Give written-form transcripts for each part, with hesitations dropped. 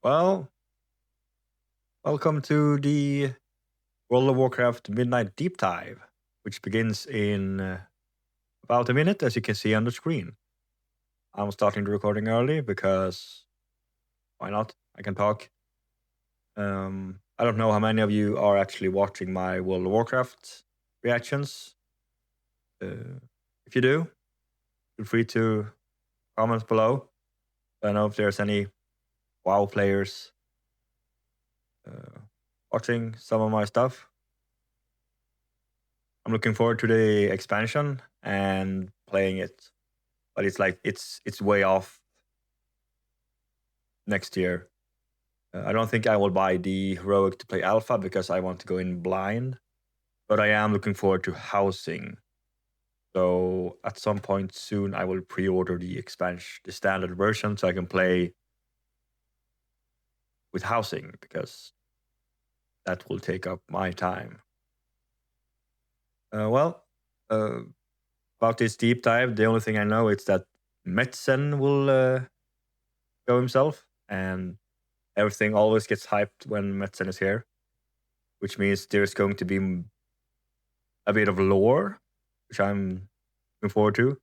Well, welcome to the World of Warcraft Midnight Deep Dive, which begins in about a minute, as you can see on the screen. I'm starting the recording early because why not? I can talk. I don't know how many of you are actually watching my World of Warcraft reactions. If you do, feel free to comment below. I don't know if there's any WoW players watching some of my stuff. I'm looking forward to the expansion and playing it, but it's way off next year. I don't think I will buy the heroic to play alpha because I want to go in blind, but I am looking forward to housing. So at some point soon, I will pre-order the expansion, the standard version, so I can play with housing because that will take up my time. About this deep dive, the only thing I know is that Metzen will go himself, and everything always gets hyped when Metzen is here, which means there's going to be a bit of lore, which I'm looking forward to.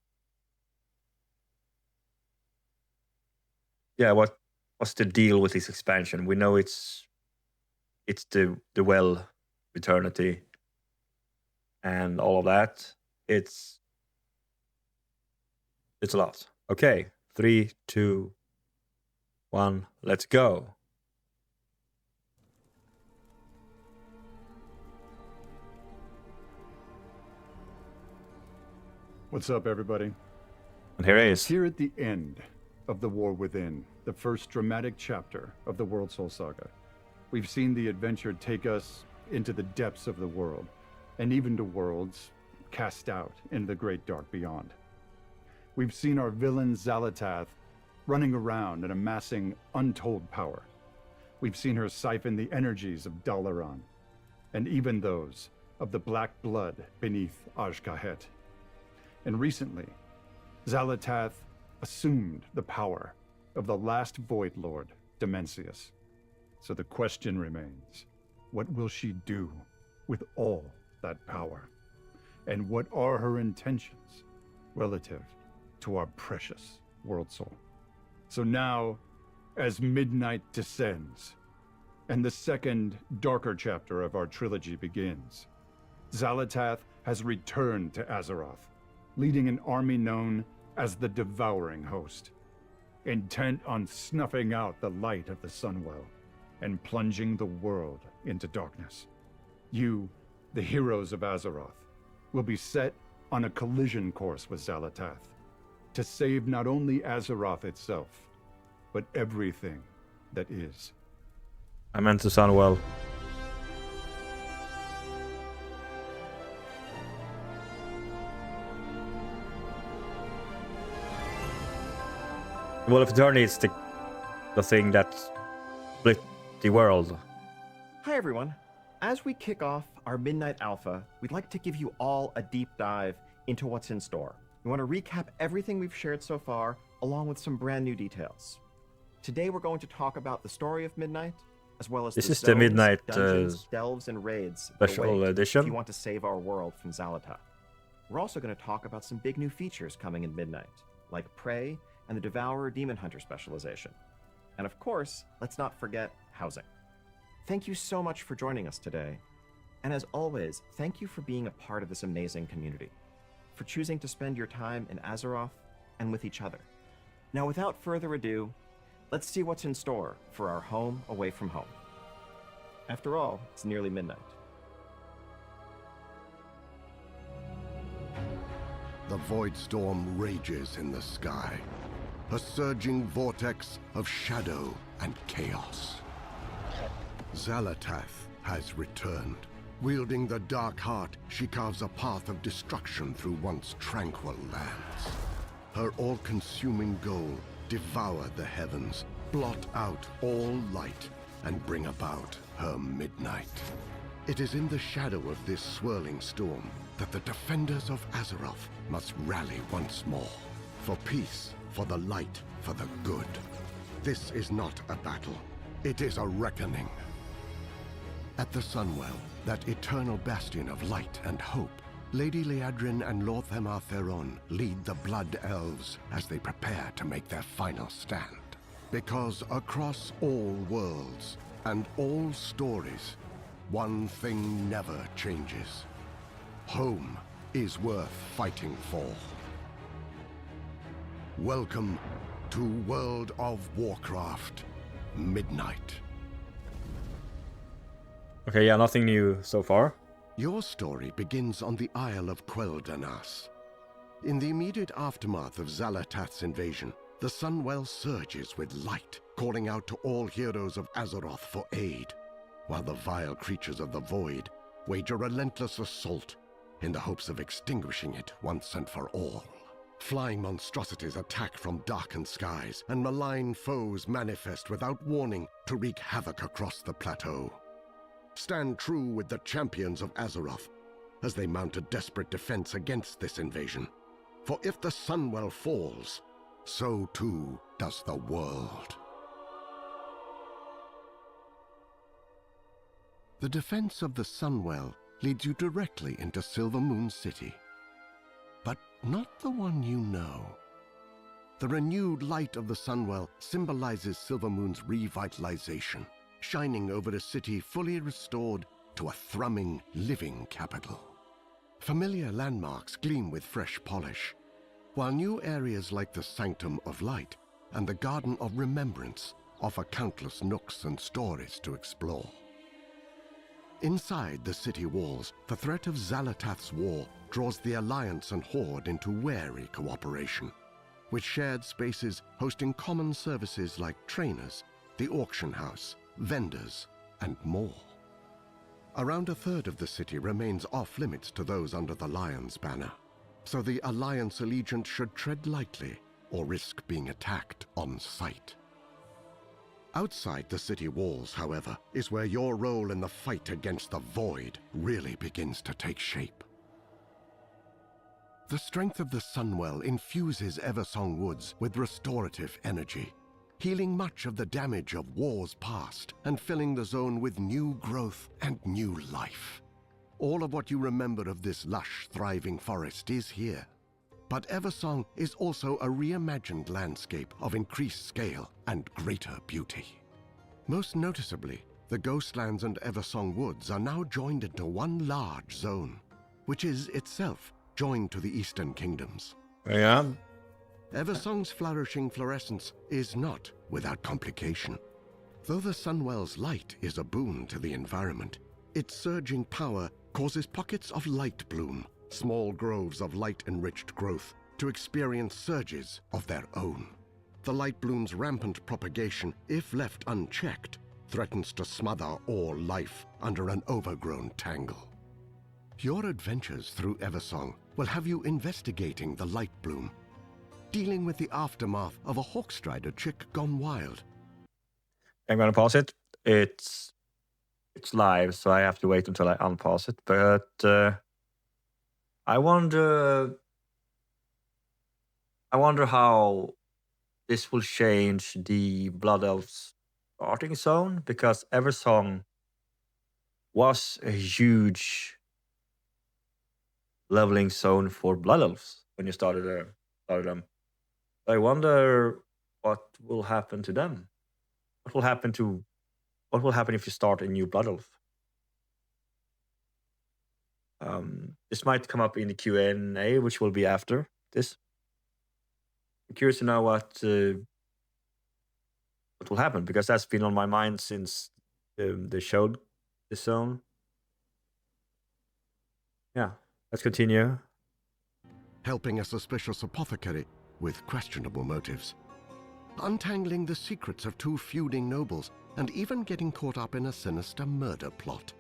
Yeah, what's the deal with this expansion? We know it's the well of eternity and all of that. It's a lot. Okay, 3, 2, 1, let's go. What's up, everybody? And here he is. Here at the end of The War Within, the first dramatic chapter of the World Soul Saga, we've seen the adventure take us into the depths of the world, and even to worlds cast out in the great dark beyond. We've seen our villain Xal'atath running around and amassing untold power. We've seen her siphon the energies of Dalaran, and even those of the black blood beneath Azj-Kahet. And recently, Xal'atath assumed the power of the last Void Lord, Dimensius. So the question remains, what will she do with all that power? And what are her intentions relative to our precious World Soul? So now, as midnight descends, and the second, darker chapter of our trilogy begins, Xal'atath has returned to Azeroth, leading an army known as the Devouring Host, intent on snuffing out the light of the Sunwell and plunging the world into darkness. You, the heroes of Azeroth, will be set on a collision course with Xal'atath to save not only Azeroth itself, but everything that is. I meant to sound well. Well, if Eternity is the thing that split the world. Hi everyone. As we kick off our Midnight Alpha, we'd like to give you all a deep dive into what's in store. We want to recap everything we've shared so far, along with some brand new details. Today we're going to talk about the story of Midnight, as well as This the is the zones, Midnight dungeons, delves, and raids special await edition. if you want to save our world from Xal'atath. We're also going to talk about some big new features coming in Midnight, like Prey and the Devourer Demon Hunter specialization. And of course, let's not forget housing. Thank you so much for joining us today. And as always, thank you for being a part of this amazing community, for choosing to spend your time in Azeroth and with each other. Now, without further ado, let's see what's in store for our home away from home. After all, it's nearly midnight. The Void Storm rages in the sky, a surging vortex of shadow and chaos. Xal'atath has returned. Wielding the Dark Heart, she carves a path of destruction through once tranquil lands. Her all-consuming goal, devour the heavens, blot out all light, and bring about her midnight. It is in the shadow of this swirling storm that the defenders of Azeroth must rally once more. For peace, for the light, for the good. This is not a battle. It is a reckoning. At the Sunwell, that eternal bastion of light and hope, Lady Liadrin and Lord Themar Theron lead the Blood Elves as they prepare to make their final stand. Because across all worlds and all stories, one thing never changes. Home is worth fighting for. Welcome to World of Warcraft Midnight. Okay, yeah, nothing new so far. Your story begins on the Isle of Quel'Danas. In the immediate aftermath of Xal'atath's invasion, the Sunwell surges with light, calling out to all heroes of Azeroth for aid, while the vile creatures of the Void wage a relentless assault in the hopes of extinguishing it once and for all. Flying monstrosities attack from darkened skies, and malign foes manifest without warning to wreak havoc across the plateau. Stand true with the champions of Azeroth as they mount a desperate defense against this invasion. For if the Sunwell falls, so too does the world. The defense of the Sunwell leads you directly into Silvermoon City. But not the one you know. The renewed light of the Sunwell symbolizes Silvermoon's revitalization, shining over a city fully restored to a thrumming, living capital. Familiar landmarks gleam with fresh polish, while new areas like the Sanctum of Light and the Garden of Remembrance offer countless nooks and stories to explore. Inside the city walls, the threat of Xal'atath's war draws the Alliance and Horde into wary cooperation, with shared spaces hosting common services like trainers, the auction house, vendors, and more. Around a third of the city remains off-limits to those under the Lion's banner, so the Alliance allegiant should tread lightly or risk being attacked on sight. Outside the city walls, however, is where your role in the fight against the Void really begins to take shape. The strength of the Sunwell infuses Eversong Woods with restorative energy, healing much of the damage of wars past and filling the zone with new growth and new life. All of what you remember of this lush, thriving forest is here. But Eversong is also a reimagined landscape of increased scale and greater beauty. Most noticeably, the Ghostlands and Eversong Woods are now joined into one large zone, which is itself joined to the Eastern Kingdoms. Yeah. Eversong's flourishing fluorescence is not without complication. Though the Sunwell's light is a boon to the environment, its surging power causes pockets of light bloom, small groves of light-enriched growth, to experience surges of their own. The light bloom's rampant propagation, if left unchecked, threatens to smother all life under an overgrown tangle. Your adventures through Eversong will have you investigating the light bloom, dealing with the aftermath of a Hawkstrider chick gone wild. I'm gonna pause it. It's live, so I have to wait until I unpause it. But I wonder how this will change the Blood Elves starting zone, because Eversong was a huge leveling zone for Blood Elves when you started them. I wonder what will happen to them. What will happen if you start a new Blood Elf? This might come up in the Q&A, which will be after this. I'm curious to know what will happen, because that's been on my mind since they showed the zone. Yeah, let's continue. Helping a suspicious apothecary with questionable motives, untangling the secrets of two feuding nobles, and even getting caught up in a sinister murder plot,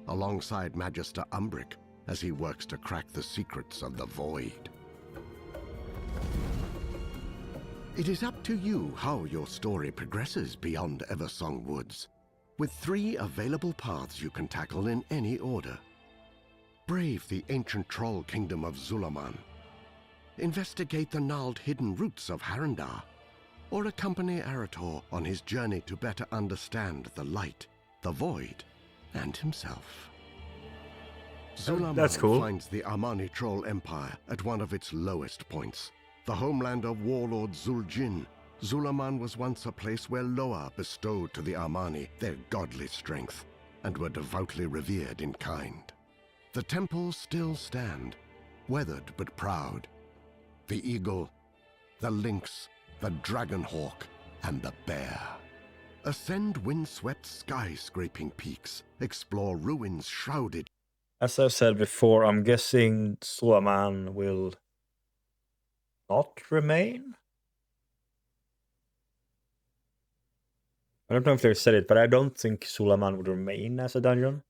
alongside Magister Umbric as he works to crack the secrets of the Void. It is up to you how your story progresses beyond Eversong Woods, with 3 available paths you can tackle in any order. Brave the ancient troll kingdom of Zulaman. Investigate the gnarled hidden roots of Harandar. or accompany Eretor on his journey to better understand the light, the void, and himself. Zulaman That's cool. finds the Amani Troll Empire at one of its lowest points. The homeland of warlord Zuljin, Zulaman was once a place where Loa bestowed to the Amani their godly strength, and were devoutly revered in kind. The temples still stand, weathered but proud. The eagle, the lynx, the dragonhawk, and the bear. Ascend windswept skyscraping peaks, explore ruins shrouded. As I've said before, I'm guessing Zulaman will not remain. I don't know if they said it, but I don't think Zulaman would remain as a dungeon.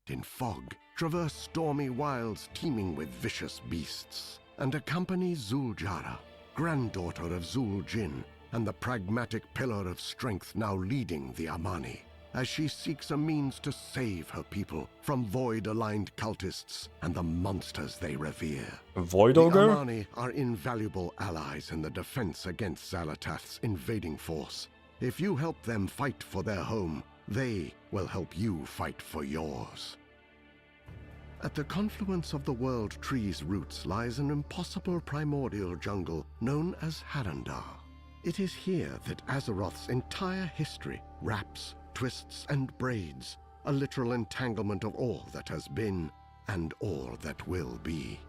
In fog, traverse stormy wilds teeming with vicious beasts, and accompany Zuljara, granddaughter of Zuljin, and the pragmatic pillar of strength now leading the Amani, as she seeks a means to save her people from void-aligned cultists and the monsters they revere. Void The Ogre? Amani are invaluable allies in the defense against Xal'atath's invading force. If you help them fight for their home, they will help you fight for yours. At the confluence of the World Tree's roots lies an impossible primordial jungle known as Harandar. It is here that Azeroth's entire history wraps, twists, and braids, a literal entanglement of all that has been and all that will be.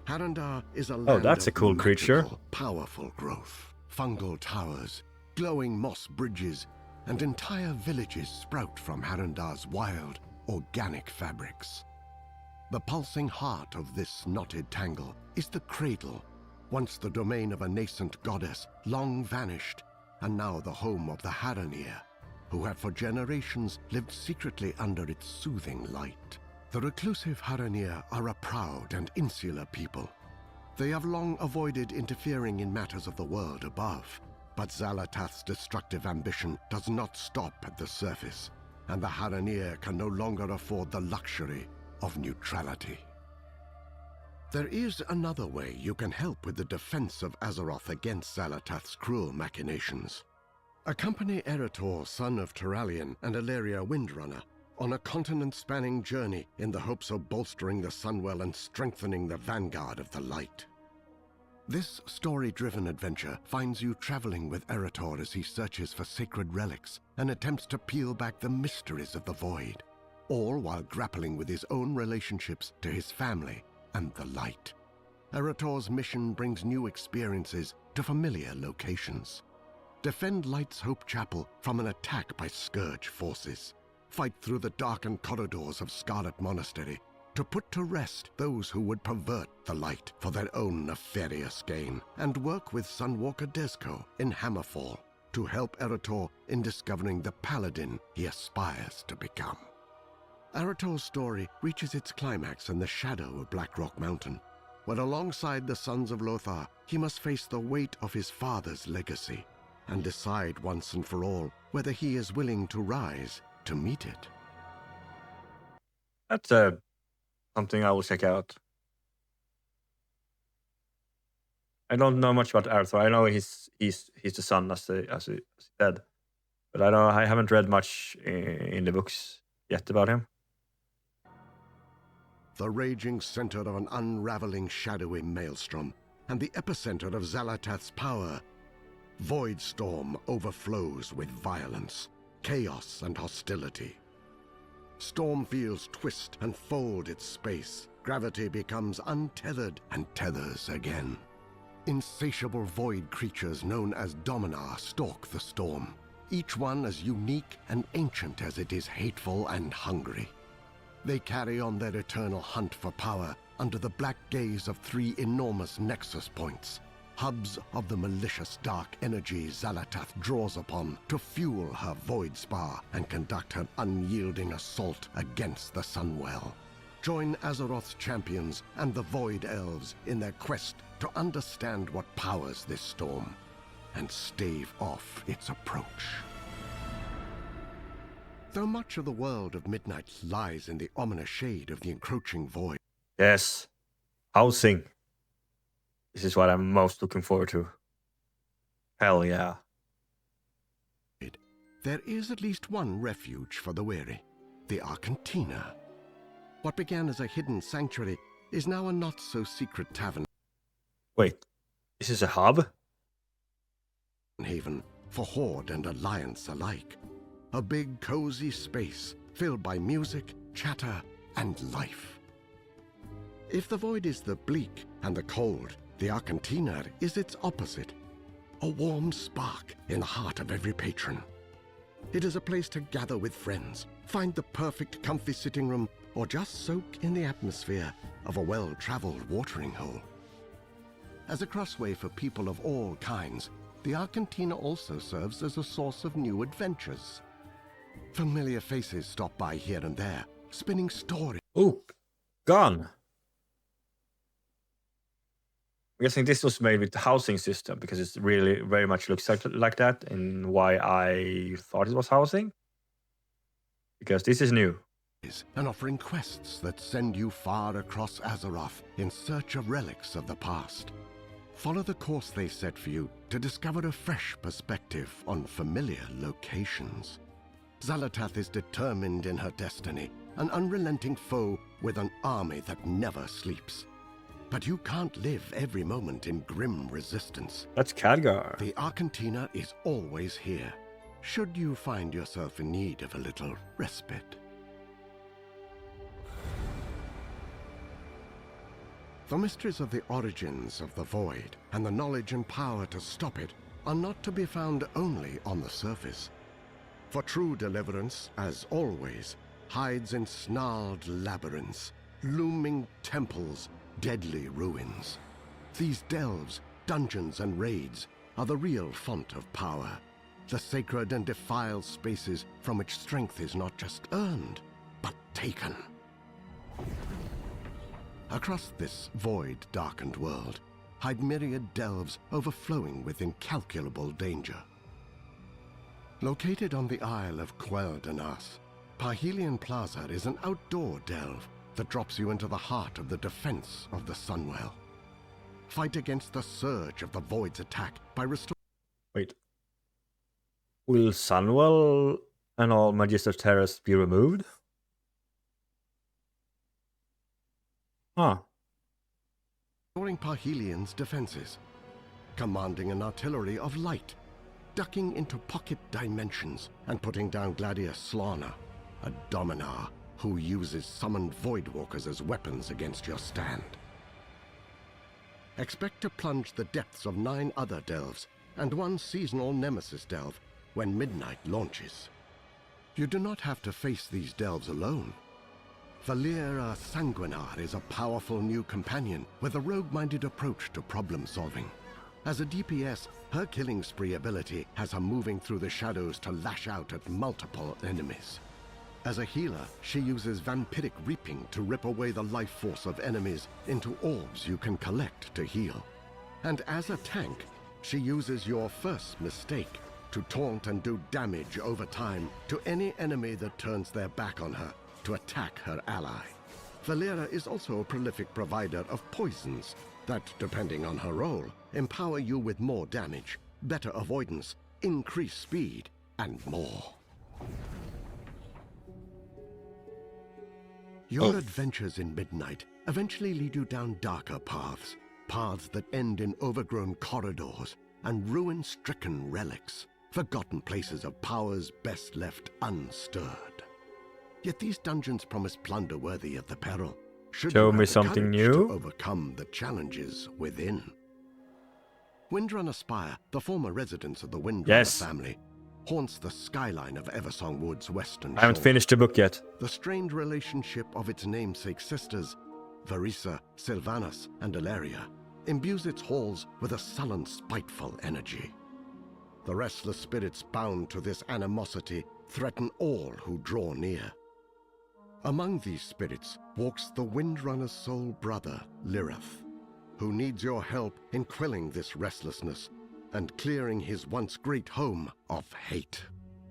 Harandar is a land that's a of cool creature. magical, powerful growth, fungal towers, glowing moss bridges, and entire villages sprout from Harandar's wild, organic fabrics. The pulsing heart of this knotted tangle is the Cradle, once the domain of a nascent goddess, long vanished, and now the home of the Haranir, who have for generations lived secretly under its soothing light. The reclusive Haranir are a proud and insular people. They have long avoided interfering in matters of the world above, but Xal'atath's destructive ambition does not stop at the surface, and the Haranir can no longer afford the luxury of neutrality. There is another way you can help with the defense of Azeroth against Xal'atath's cruel machinations. Accompany Eretor, son of Turalyon and Alleria Windrunner, on a continent-spanning journey in the hopes of bolstering the Sunwell and strengthening the vanguard of the light. This story-driven adventure finds you traveling with Eretor as he searches for sacred relics and attempts to peel back the mysteries of the Void, all while grappling with his own relationships to his family and the light. Eretor's mission brings new experiences to familiar locations. Defend Light's Hope Chapel from an attack by Scourge forces. Fight through the darkened corridors of Scarlet Monastery to put to rest those who would pervert the light for their own nefarious gain, and work with Sunwalker Desco in Hammerfall to help Eretor in discovering the paladin he aspires to become. Eretor's story reaches its climax in the shadow of Blackrock Mountain, where alongside the Sons of Lothar, he must face the weight of his father's legacy and decide once and for all whether he is willing to rise to meet it. That's something I will check out. I don't know much about Arthur. I know he's the son, as he said, but I haven't read much in the books yet about him. The raging center of an unraveling shadowy maelstrom, and the epicenter of Xal'atath's power, Voidstorm overflows with violence, chaos, and hostility. Stormfields twist and fold its space. Gravity becomes untethered and tethers again. Insatiable void creatures known as Dominar stalk the storm, each one as unique and ancient as it is hateful and hungry. They carry on their eternal hunt for power under the black gaze of 3 enormous nexus points, hubs of the malicious dark energy Xal'atath draws upon to fuel her void spar and conduct her unyielding assault against the Sunwell. Join Azeroth's champions and the Void Elves in their quest to understand what powers this storm and stave off its approach. Though much of the world of Midnight lies in the ominous shade of the encroaching void, Yes, housing. This is what I'm most looking forward to. Hell yeah. There is at least one refuge for the weary, the Argentina. What began as a hidden sanctuary is now a not-so-secret tavern Wait, this is a hub? haven for Horde and Alliance alike. A big, cozy space filled by music, chatter, and life. If the void is the bleak and the cold, the Argentina is its opposite. A warm spark in the heart of every patron. It is a place to gather with friends, find the perfect comfy sitting room, or just soak in the atmosphere of a well-traveled watering hole. As a crossway for people of all kinds, the Argentina also serves as a source of new adventures. Familiar faces stop by here and there, spinning stories. Ooh, gun. I'm guessing this was made with the housing system because it really very much looks like that, and why I thought it was housing. Because this is new. And offering quests that send you far across Azeroth in search of relics of the past. Follow the course they set for you to discover a fresh perspective on familiar locations. Xal'atath is determined in her destiny, an unrelenting foe with an army that never sleeps. But you can't live every moment in grim resistance. That's Khadgar. The Argentina is always here, should you find yourself in need of a little respite. The mysteries of the origins of the Void and the knowledge and power to stop it are not to be found only on the surface. For true deliverance, as always, hides in snarled labyrinths, looming temples, deadly ruins. These delves, dungeons, and raids are the real font of power, the sacred and defiled spaces from which strength is not just earned, but taken. Across this void-darkened world hide myriad delves overflowing with incalculable danger. Located on the Isle of Quel'Danas, Parhelion Plaza is an outdoor delve that drops you into the heart of the defense of the Sunwell. Fight against the surge of the Void's attack by restoring... Wait. Will Sunwell and all Magister Terrace be removed? Huh. Parhelion's defenses, commanding an artillery of light, ducking into pocket dimensions and putting down Gladius Slanna, a Dominar who uses summoned Voidwalkers as weapons against your stand. Expect to plunge the depths of 9 other delves and 1 seasonal Nemesis delve when Midnight launches. You do not have to face these delves alone. Valeera Sanguinar is a powerful new companion with a rogue-minded approach to problem-solving. As a DPS, her killing spree ability has her moving through the shadows to lash out at multiple enemies. As a healer, she uses vampiric reaping to rip away the life force of enemies into orbs you can collect to heal. And as a tank, she uses your first mistake to taunt and do damage over time to any enemy that turns their back on her to attack her ally. Valeera is also a prolific provider of poisons that, depending on her role, empower you with more damage, better avoidance, increased speed, and more. Your adventures in Midnight eventually lead you down darker paths, paths that end in overgrown corridors and ruin-stricken relics, forgotten places of powers best left unstirred. Yet these dungeons promise plunder worthy of the peril. Should Show you me have the something courage new. to overcome the challenges within. Windrunner Spire, the former residence of the Windrunner Yes. family, haunts the skyline of Eversong Wood's western I haven't shore. finished the book yet. The strained relationship of its namesake sisters, Varisa, Sylvanas, and Ilaria, imbues its halls with a sullen, spiteful energy. The restless spirits bound to this animosity threaten all who draw near. Among these spirits walks the Windrunner's sole brother, Lirith, who needs your help in quelling this restlessness and clearing his once great home of hate.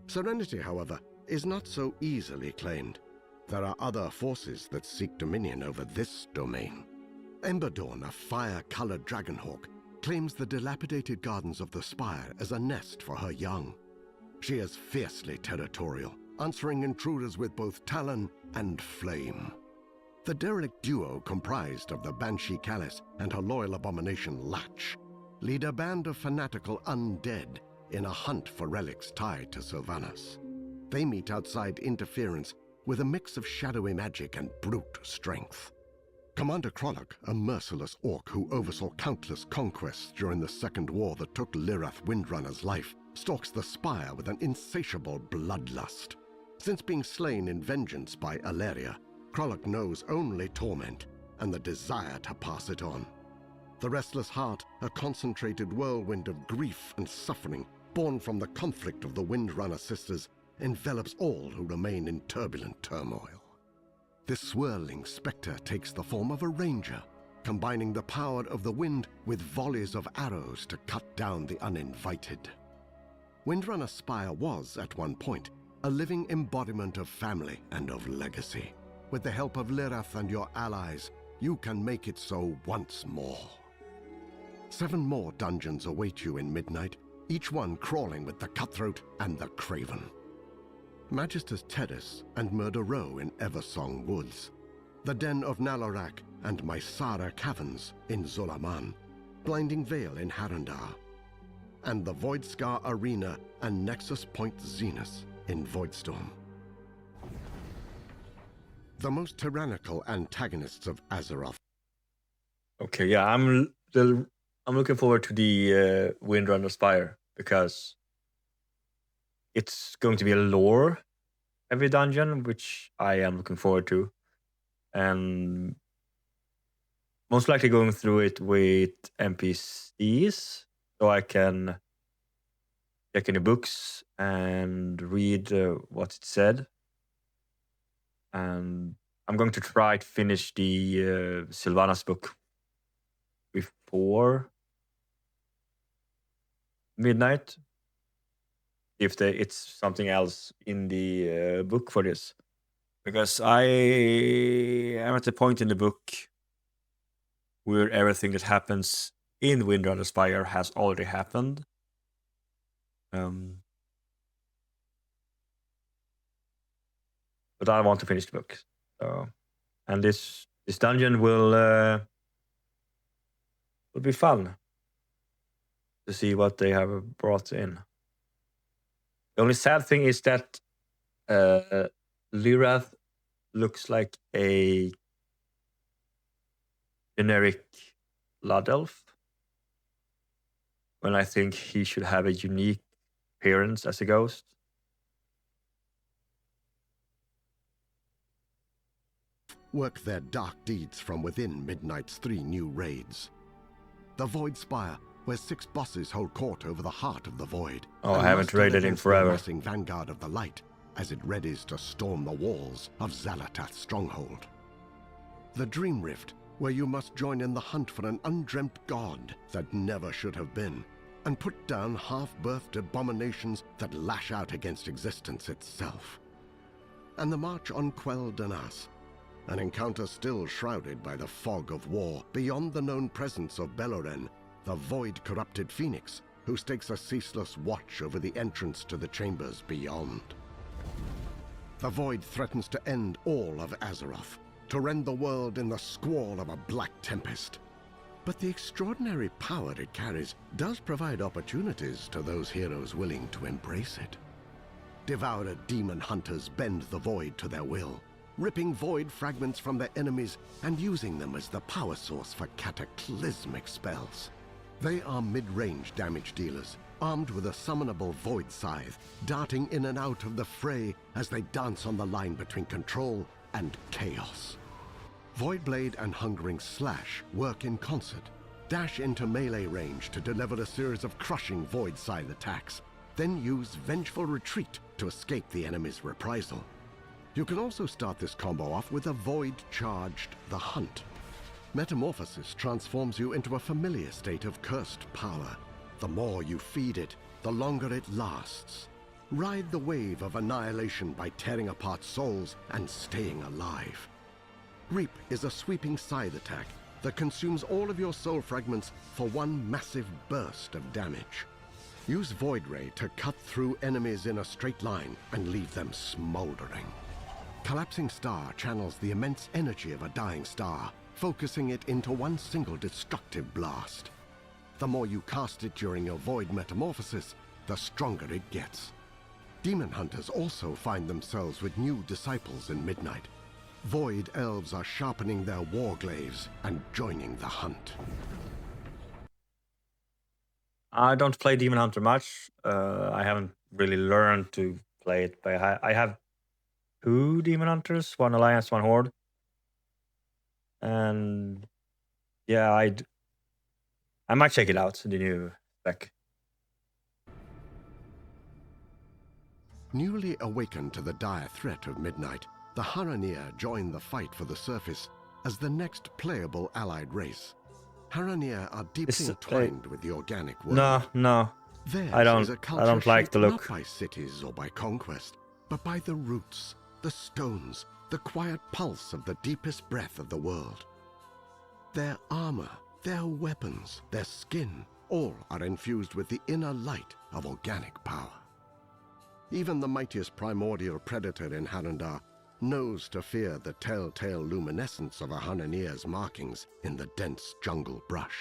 Serenity, however, is not so easily claimed. There are other forces that seek dominion over this domain. Emberdawn, a fire-colored dragonhawk, claims the dilapidated gardens of the Spire as a nest for her young. She is fiercely territorial, answering intruders with both talon and flame. The derelict duo comprised of the Banshee Callis and her loyal abomination Latch lead a band of fanatical undead in a hunt for relics tied to Sylvanas. They meet outside interference with a mix of shadowy magic and brute strength. Commander Krolok, a merciless orc who oversaw countless conquests during the Second War that took Lirath Windrunner's life, stalks the Spire with an insatiable bloodlust. Since being slain in vengeance by Alleria, Krolok knows only torment and the desire to pass it on. The restless heart, a concentrated whirlwind of grief and suffering born from the conflict of the Windrunner sisters, envelops all who remain in turbulent turmoil. This swirling specter takes the form of a ranger, combining the power of the wind with volleys of arrows to cut down the uninvited. Windrunner Spire was, at one point, a living embodiment of family and of legacy. With the help of Lirath and your allies, you can make it so once more. 7 more dungeons await you in Midnight, each one crawling with the Cutthroat and the Craven. Magister's Terrace and Murder Row in Eversong Woods, the Den of Nalorak and Mysara Caverns in Zulaman, Blinding Vale in Harandar, and the Voidscar Arena and Nexus Point Zenith in Voidstorm. The most tyrannical antagonists of Azeroth. Okay, yeah, I'm looking forward to the Windrunner Spire because it's going to be a lore every dungeon, which I am looking forward to, and most likely going through it with NPCs, so I can check in the books and read what it said. And I'm going to try to finish the Sylvanas book before midnight, if it's something else in the book for this, because I am at the point in the book where everything that happens in Windrunner Spire has already happened. But I want to finish the book. So, and this dungeon will be fun to see what they have brought in. The only sad thing is that Lirath looks like a generic blood elf, when I think he should have a unique appearance as a ghost. Work their dark deeds from within Midnight's 3 new raids. The Void Spire, where 6 bosses hold court over the heart of the Void. Oh, I haven't raided in forever. The amassing vanguard of the light as it readies to storm the walls of Xal'atath's stronghold. The Dream Rift, where you must join in the hunt for an undreamt god that never should have been, and put down half-birthed abominations that lash out against existence itself. And the march on Quell Danas, an encounter still shrouded by the fog of war beyond the known presence of Beloren, the void-corrupted phoenix, who stakes a ceaseless watch over the entrance to the chambers beyond. The void threatens to end all of Azeroth, to rend the world in the squall of a black tempest. But the extraordinary power it carries does provide opportunities to those heroes willing to embrace it. Devoured demon hunters bend the void to their will, ripping void fragments from their enemies and using them as the power source for cataclysmic spells. They are mid-range damage dealers, armed with a summonable void scythe, darting in and out of the fray as they dance on the line between control and chaos. Voidblade and Hungering Slash work in concert, dash into melee range to deliver a series of crushing void scythe attacks, then use Vengeful Retreat to escape the enemy's reprisal. You can also start this combo off with a void-charged The Hunt. Metamorphosis transforms you into a familiar state of cursed power. The more you feed it, the longer it lasts. Ride the wave of annihilation by tearing apart souls and staying alive. Reap is a sweeping scythe attack that consumes all of your soul fragments for one massive burst of damage. Use Void Ray to cut through enemies in a straight line and leave them smoldering. Collapsing Star channels the immense energy of a dying star, focusing it into one single destructive blast. The more you cast it during your Void metamorphosis, the stronger it gets. Demon Hunters also find themselves with new disciples in Midnight. Void Elves are sharpening their warglaives and joining the hunt. I don't play Demon Hunter much. I haven't really learned to play it, but I have 2 Demon Hunters, 1 Alliance, 1 Horde. And yeah, I might check it out, the new spec. Newly awakened to the dire threat of Midnight, the Haranir join the fight for the surface as the next playable allied race. Haranir are deeply entwined with the organic world. No. Theirs I don't is a culture like shaped the look. not by cities or by conquest, but by the roots, the stones, the quiet pulse of the deepest breath of the world. Their armor, their weapons, their skin, all are infused with the inner light of organic power. Even the mightiest primordial predator in Harandar knows to fear the telltale luminescence of a Haranir's markings in the dense jungle brush.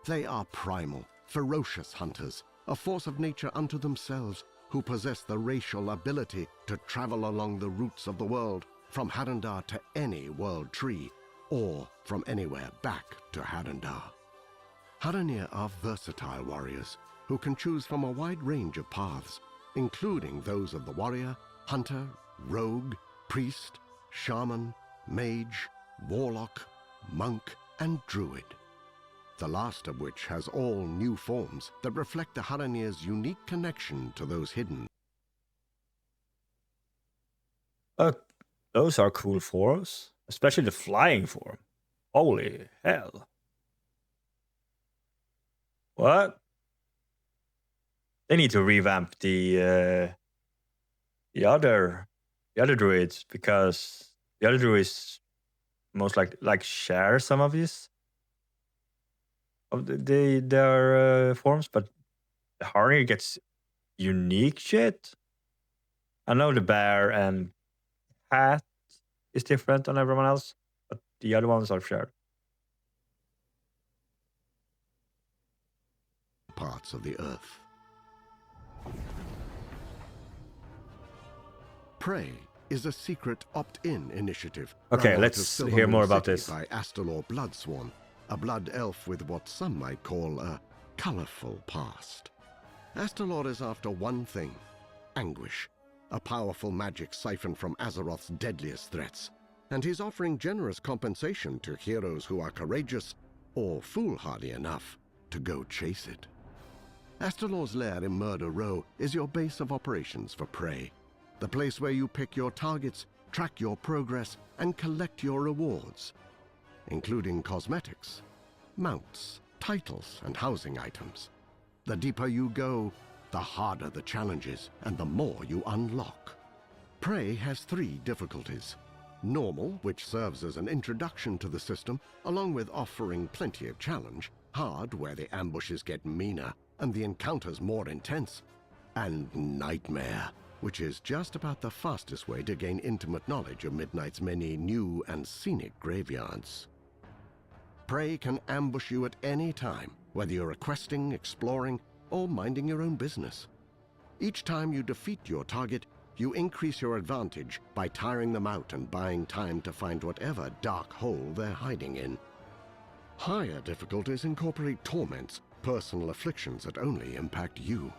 They are primal, ferocious hunters, a force of nature unto themselves, who possess the racial ability to travel along the roots of the world, from Harandar to any world tree, or from anywhere back to Harandar. Haranir are versatile warriors who can choose from a wide range of paths, including those of the warrior, hunter, rogue, priest, shaman, mage, warlock, monk, and druid. The last of which has all new forms that reflect the Haranir's unique connection to those hidden. Those are cool forms, especially the flying form. Holy hell. What? They need to revamp the other druids, because the other druids most like share some of these of their forms, but the Haranir gets unique shit. I know the bear and cat is different on everyone else, but the other ones are shared. Parts of the earth. Prey is a secret opt-in initiative. Okay, run out let's of hear Silvermoon more about City this. By Astalor Bloodsworn, a blood elf with what some might call a colorful past. Astalor is after one thing: anguish, a powerful magic siphoned from Azeroth's deadliest threats. And he's offering generous compensation to heroes who are courageous or foolhardy enough to go chase it. Astalor's lair in Murder Row is your base of operations for Prey, the place where you pick your targets, track your progress, and collect your rewards, including cosmetics, mounts, titles, and housing items. The deeper you go, the harder the challenges, and the more you unlock. Prey has 3 difficulties. Normal, which serves as an introduction to the system, along with offering plenty of challenge. Hard, where the ambushes get meaner and the encounters more intense. And Nightmare, which is just about the fastest way to gain intimate knowledge of Midnight's many new and scenic graveyards. Prey can ambush you at any time, whether you're questing, exploring, or minding your own business. Each time you defeat your target, you increase your advantage by tiring them out and buying time to find whatever dark hole they're hiding in. Higher difficulties incorporate torments, personal afflictions that only impact you.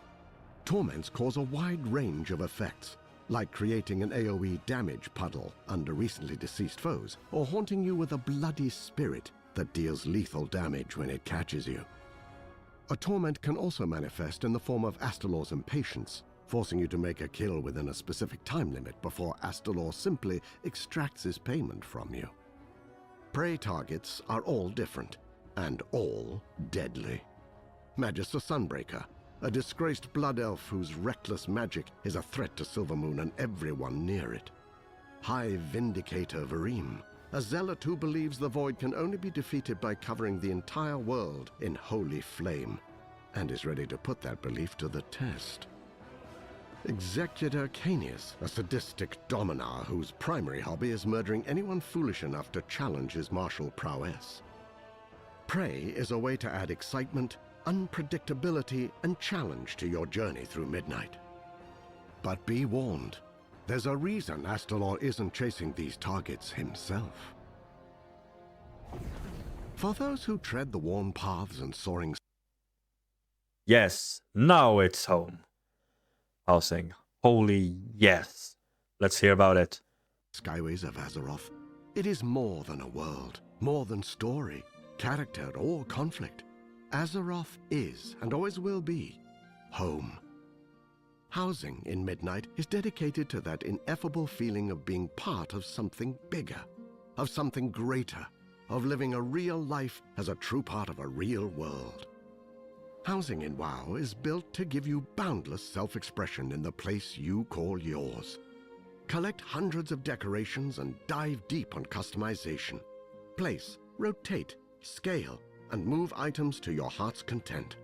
Torments cause a wide range of effects, like creating an AoE damage puddle under recently deceased foes, or haunting you with a bloody spirit that deals lethal damage when it catches you. A torment can also manifest in the form of Astalor's impatience, forcing you to make a kill within a specific time limit before Astalor simply extracts his payment from you. Prey targets are all different, and all deadly. Magister Sunbreaker, a disgraced blood elf whose reckless magic is a threat to Silvermoon and everyone near it. High Vindicator Varim, a zealot who believes the void can only be defeated by covering the entire world in holy flame, and is ready to put that belief to the test. Executor Canius, a sadistic dominar whose primary hobby is murdering anyone foolish enough to challenge his martial prowess. Prey is a way to add excitement, unpredictability, and challenge to your journey through midnight. But be warned, there's a reason Astalor isn't chasing these targets himself. For those who tread the worn paths and soaring... Yes, now it's home. Housing. Holy yes. Let's hear about it. Skyways of Azeroth, it is more than a world, more than story, character, or conflict. Azeroth is, and always will be, home. Housing in Midnight is dedicated to that ineffable feeling of being part of something bigger, of something greater, of living a real life as a true part of a real world. Housing in WoW is built to give you boundless self-expression in the place you call yours. Collect hundreds of decorations and dive deep on customization. Place, rotate, scale, and move items to your heart's content.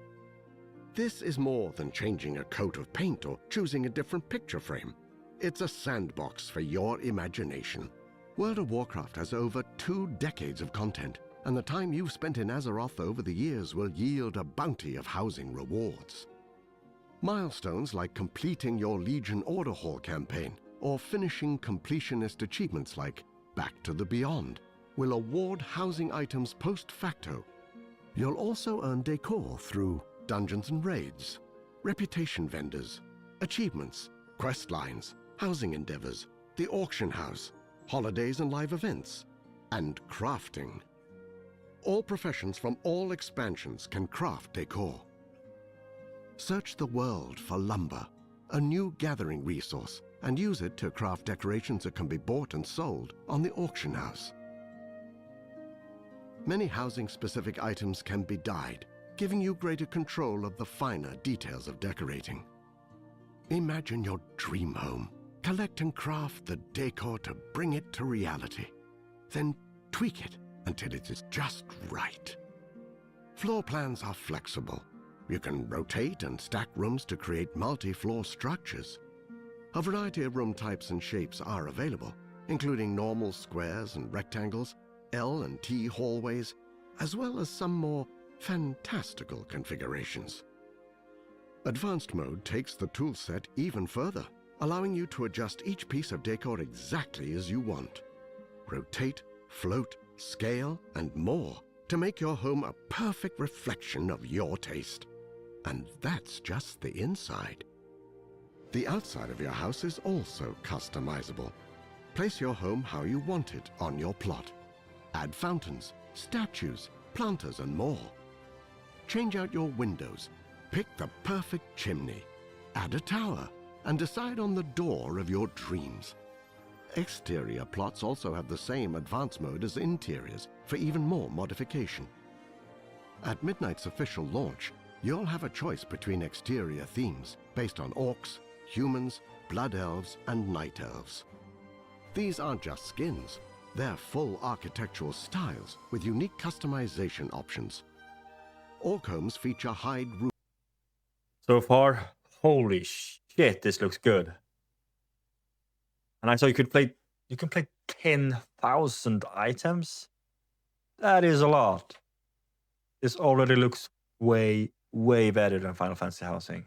This is more than changing a coat of paint or choosing a different picture frame. It's a sandbox for your imagination. World of Warcraft has over 2 decades of content, and the time you've spent in Azeroth over the years will yield a bounty of housing rewards. Milestones like completing your Legion Order Hall campaign or finishing completionist achievements like Back to the Beyond will award housing items post facto. You'll also earn decor through dungeons and raids, reputation vendors, achievements, quest lines, housing endeavors, the auction house, holidays and live events, and crafting. All professions from all expansions can craft decor. Search the world for lumber, a new gathering resource, and use it to craft decorations that can be bought and sold on the auction house. Many housing-specific items can be dyed, giving you greater control of the finer details of decorating. Imagine your dream home. Collect and craft the decor to bring it to reality. Then tweak it until it is just right. Floor plans are flexible. You can rotate and stack rooms to create multi-floor structures. A variety of room types and shapes are available, including normal squares and rectangles, L and T hallways, as well as some more fantastical configurations. Advanced mode takes the toolset even further, allowing you to adjust each piece of decor exactly as you want. Rotate, float, scale, and more to make your home a perfect reflection of your taste. And that's just the inside. The outside of your house is also customizable. Place your home how you want it on your plot. Add fountains, statues, planters, and more. Change out your windows, pick the perfect chimney, add a tower, and decide on the door of your dreams. Exterior plots also have the same advanced mode as interiors for even more modification. At Midnight's official launch, you'll have a choice between exterior themes based on orcs, humans, blood elves, and night elves. These aren't just skins, they're full architectural styles with unique customization options. Orc homes feature hide roofs. So far, holy shit, this looks good. And I saw you can play 10,000 items. That is a lot. This already looks way, way better than Final Fantasy Housing.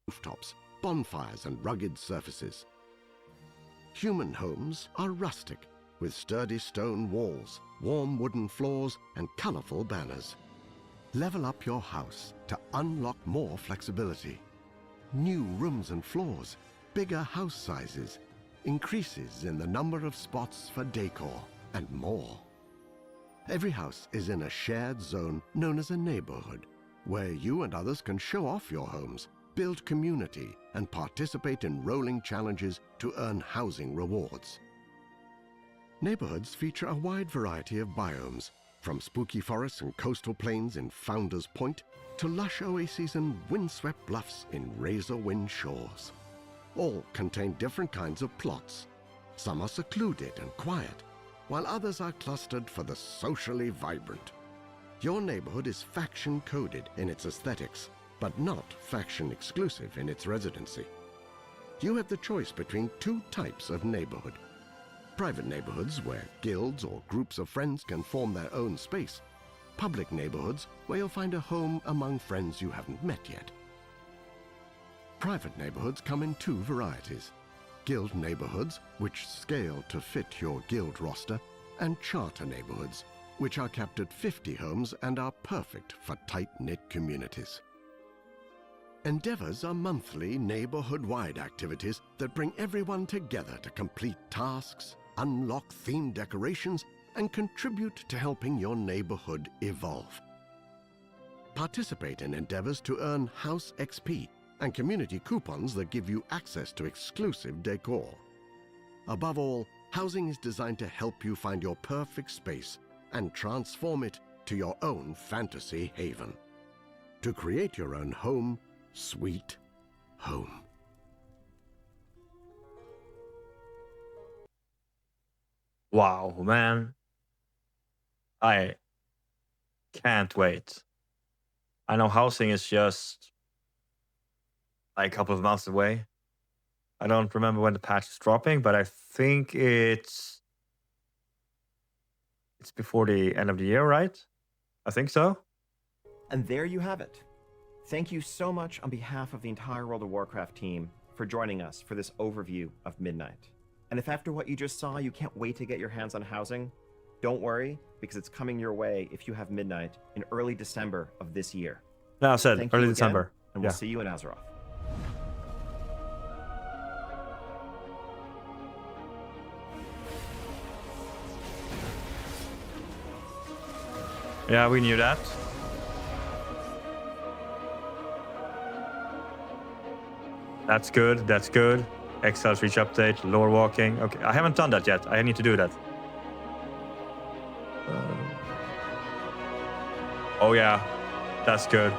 Rooftops, bonfires, and rugged surfaces. Human homes are rustic, with sturdy stone walls, warm wooden floors, and colorful banners. Level up your house to unlock more flexibility. New rooms and floors, bigger house sizes, increases in the number of spots for decor, and more. Every house is in a shared zone known as a neighborhood, where you and others can show off your homes, build community, and participate in rolling challenges to earn housing rewards. Neighborhoods feature a wide variety of biomes, from spooky forests and coastal plains in Founders Point to lush oases and windswept bluffs in razor-wind shores. All contain different kinds of plots. Some are secluded and quiet, while others are clustered for the socially vibrant. Your neighborhood is faction-coded in its aesthetics, but not faction-exclusive in its residency. You have the choice between two types of neighborhood. Private neighborhoods where guilds or groups of friends can form their own space. Public neighborhoods where you'll find a home among friends you haven't met yet. Private neighborhoods come in two varieties: guild neighborhoods, which scale to fit your guild roster, and charter neighborhoods, which are capped at 50 homes and are perfect for tight-knit communities. Endeavors are monthly neighborhood-wide activities that bring everyone together to complete tasks, unlock themed decorations, and contribute to helping your neighborhood evolve. Participate in endeavors to earn House XP and community coupons that give you access to exclusive decor. Above all, housing is designed to help you find your perfect space and transform it to your own fantasy haven. To create your own home, sweet home. Wow, man. I can't wait. I know housing is just like a couple of months away. I don't remember when the patch is dropping, but I think it's before the end of the year, right? I think so. And there you have it. Thank you so much on behalf of the entire World of Warcraft team for joining us for this overview of Midnight. And if after what you just saw you can't wait to get your hands on housing, don't worry, because it's coming your way if you have Midnight in early December of this year. No, I said Thank you early again, December. and we'll see you in Azeroth. Yeah, we knew that. That's good. That's good. Exiles reach update. Lore walking. Okay, I haven't done that yet. I need to do that. Oh yeah, that's good.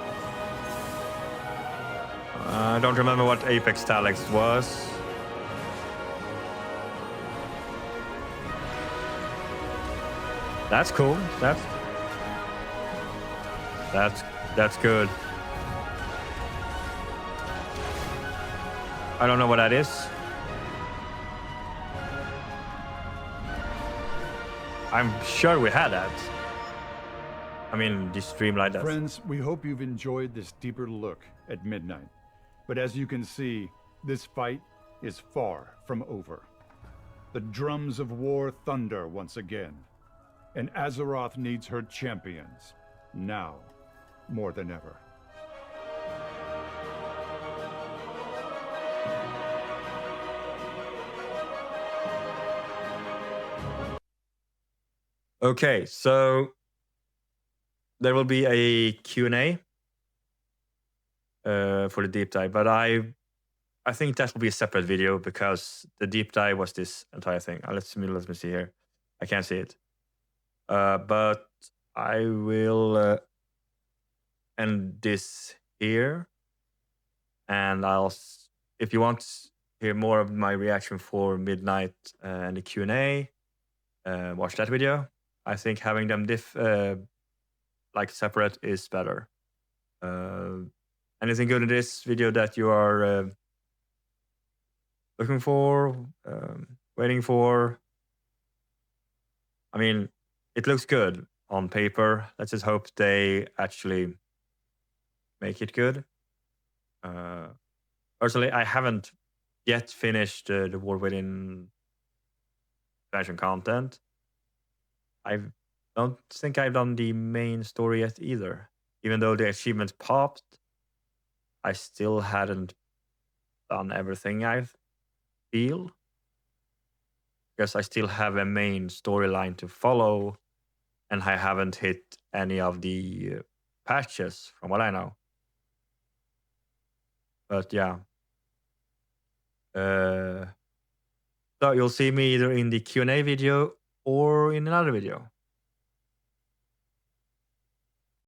I don't remember what Apex Talix was. That's cool. That's good. I don't know what that is. I'm sure we had that. I mean, the streamline does. Friends, we hope you've enjoyed this deeper look at Midnight. But as you can see, this fight is far from over. The drums of war thunder once again, and Azeroth needs her champions, now more than ever. Okay, so there will be a Q&A for the deep dive, but I think that will be a separate video because the deep dive was this entire thing. Let me see here. I can't see it. But I will end this here, and if you want to hear more of my reaction for Midnight and the Q&A, watch that video. I think having them separate is better. Anything good in this video that you are looking for, waiting for? I mean, it looks good on paper. Let's just hope they actually make it good. Personally, I haven't yet finished the War Within expansion content. I don't think I've done the main story yet either. Even though the achievements popped, I still hadn't done everything I feel. Because I still have a main storyline to follow, and I haven't hit any of the patches from what I know. But yeah. So you'll see me either in the Q&A video or in another video.